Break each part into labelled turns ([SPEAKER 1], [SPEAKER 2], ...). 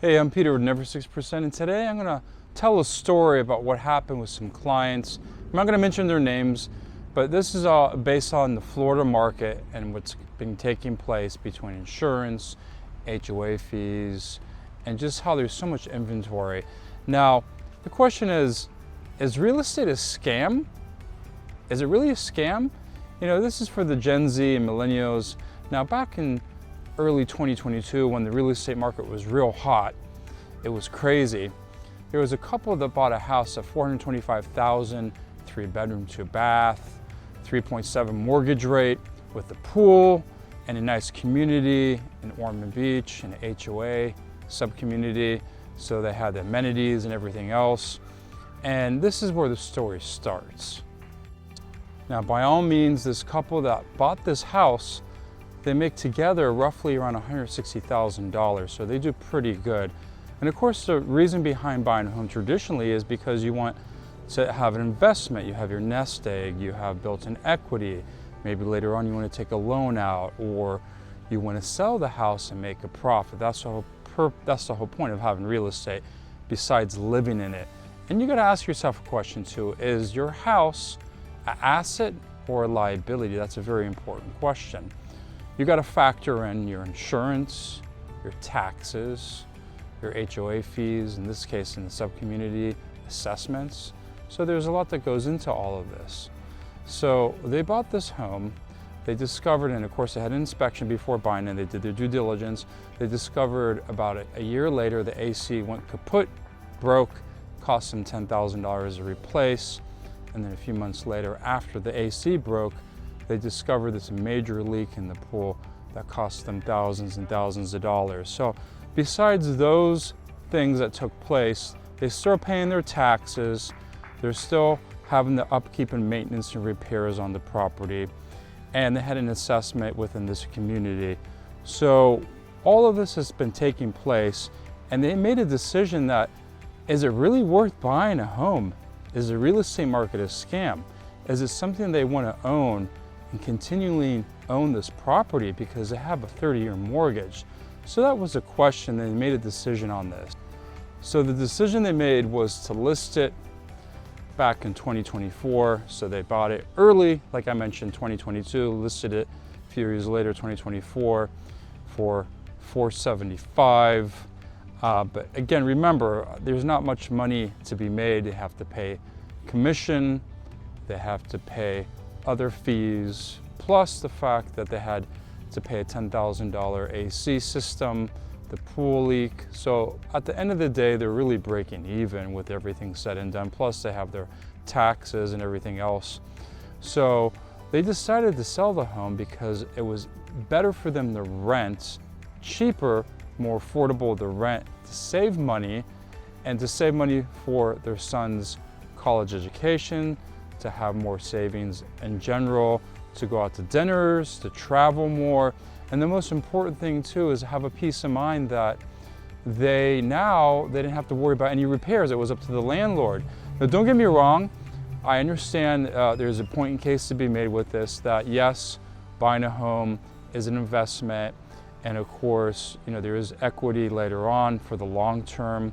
[SPEAKER 1] Hey, I'm Peter with Never 6%, and today I'm going to tell a story about what happened with some clients. I'm not going to mention their names, but this is all based on the Florida market and what's been taking place between insurance, HOA fees, and just how there's so much inventory. Now, the question is real estate a scam? Is it really a scam? You know, this is for the Gen Z and millennials. Now, back in early 2022, when the real estate market was real hot, it was crazy. There was a couple that bought a house at $425,000, 3-bedroom, 2-bath, 3.7 mortgage rate with a pool and a nice community in Ormond Beach, an HOA sub-community. So they had the amenities and everything else. And this is where the story starts. Now, by all means, this couple that bought this house, they make together roughly around $160,000, so they do pretty good. And of course, the reason behind buying a home traditionally is because you want to have an investment. You have your nest egg, you have built-in equity. Maybe later on you want to take a loan out, or you want to sell the house and make a profit. That's the whole point of having real estate, besides living in it. And you got to ask yourself a question too: is your house an asset or a liability? That's a very important question. You got to factor in your insurance, your taxes, your HOA fees, in this case in the sub-community, assessments. So there's a lot that goes into all of this. So they bought this home, they discovered, and of course they had an inspection before buying it, they did their due diligence. They discovered about a year later the AC went kaput, broke, cost them $10,000 to replace. And then a few months later, after the AC broke, they discovered this major leak in the pool that cost them thousands and thousands of dollars. So besides those things that took place, they're still paying their taxes, they're still having the upkeep and maintenance and repairs on the property, and they had an assessment within this community. So all of this has been taking place, and they made a decision that, is it really worth buying a home? Is the real estate market a scam? Is it something they want to own and continually own this property because they have a 30-year mortgage? So that was a question. They made a decision on this. So the decision they made was to list it back in 2024. So they bought it early, like I mentioned, 2022, listed it a few years later, 2024, for $475,000. But again, remember, there's not much money to be made. They have to pay commission, they have to pay other fees, plus the fact that they had to pay a $10,000 AC system, the pool leak. So at the end of the day, they're really breaking even with everything said and done. Plus they have their taxes and everything else. So they decided to sell the home because it was better for them to rent, cheaper, more affordable to rent, to save money, and to save money for their son's college education, to have more savings in general, to go out to dinners, to travel more. And the most important thing too is have a peace of mind that they didn't have to worry about any repairs. It was up to the landlord. Now don't get me wrong, I understand there's a point in case to be made with this, that yes, buying a home is an investment, and of course, you know, there is equity later on for the long term,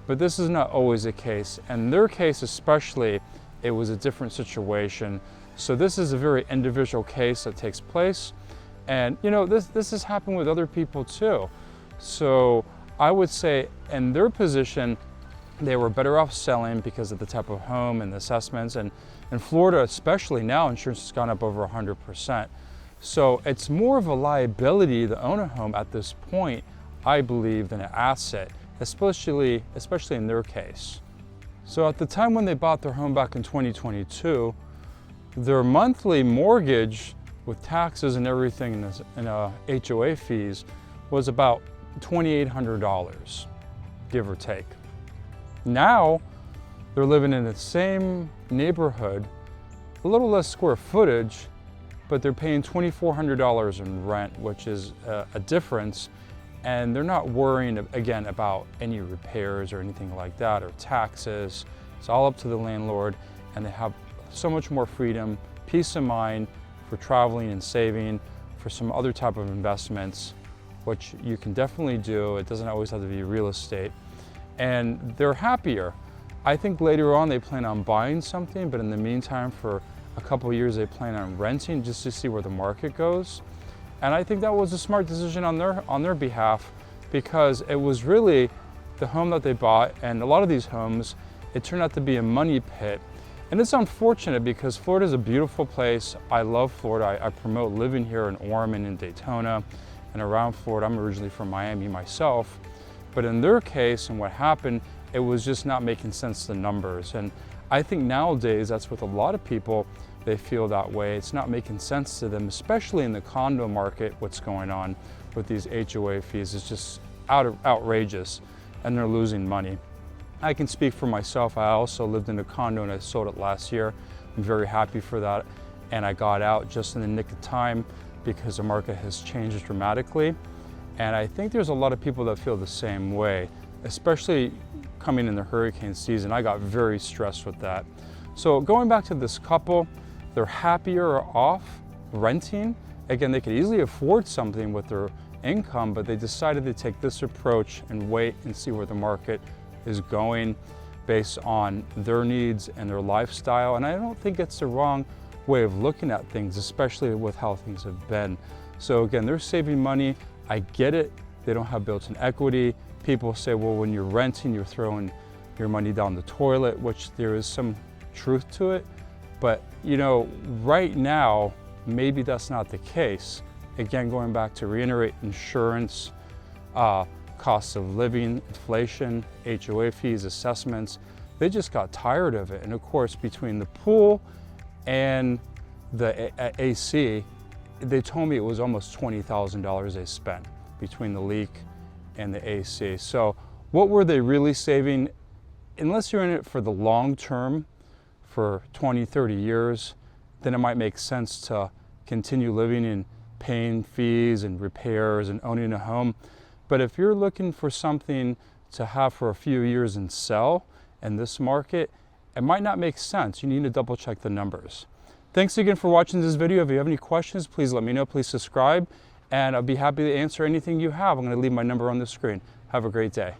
[SPEAKER 1] but this is not always the case. And in their case especially, it was a different situation. So this is a very individual case that takes place. And you know, this has happened with other people too. So I would say in their position, they were better off selling because of the type of home and the assessments. And in Florida, especially now, insurance has gone up over 100%. So it's more of a liability to own a home at this point, I believe, than an asset, especially in their case. So at the time when they bought their home back in 2022, their monthly mortgage with taxes and everything and HOA fees was about $2,800, give or take. Now they're living in the same neighborhood, a little less square footage, but they're paying $2,400 in rent, which is a difference. And they're not worrying, again, about any repairs or anything like that, or taxes. It's all up to the landlord, and they have so much more freedom, peace of mind for traveling and saving, for some other type of investments. which you can definitely do. It doesn't always have to be real estate. And they're happier. I think later on they plan on buying something, but in the meantime, for a couple of years, they plan on renting just to see where the market goes. And I think that was a smart decision on their behalf, because it was really the home that they bought, and a lot of these homes, it turned out to be a money pit. And it's unfortunate because Florida is a beautiful place. I love Florida. I promote living here in Ormond and Daytona and around Florida. I'm originally from Miami myself. But in their case, and what happened, it was just not making sense, the numbers. And I think nowadays, that's with a lot of people, they feel that way. It's not making sense to them, especially in the condo market. What's going on with these HOA fees is just outrageous, and they're losing money. I can speak for myself. I also lived in a condo and I sold it last year. I'm very happy for that. And I got out just in the nick of time because the market has changed dramatically. And I think there's a lot of people that feel the same way, especially coming in the hurricane season. I got very stressed with that. So going back to this couple, they're happier off renting. Again, they could easily afford something with their income, but they decided to take this approach and wait and see where the market is going based on their needs and their lifestyle. And I don't think it's the wrong way of looking at things, especially with how things have been. So again, they're saving money. I get it. They don't have built-in equity. People say, well, when you're renting, you're throwing your money down the toilet, which there is some truth to it. But you know, right now, maybe that's not the case. Again, going back to reiterate, insurance, costs of living, inflation, HOA fees, assessments, they just got tired of it. And of course, between the pool and the AC, they told me it was almost $20,000 they spent between the leak and the AC. So what were they really saving? Unless you're in it for the long term, for 20, 30 years, then it might make sense to continue living and paying fees and repairs and owning a home. But if you're looking for something to have for a few years and sell in this market, it might not make sense. You need to double check the numbers. Thanks again for watching this video. If you have any questions, please let me know. Please subscribe, and I'll be happy to answer anything you have. I'm going to leave my number on the screen. Have a great day.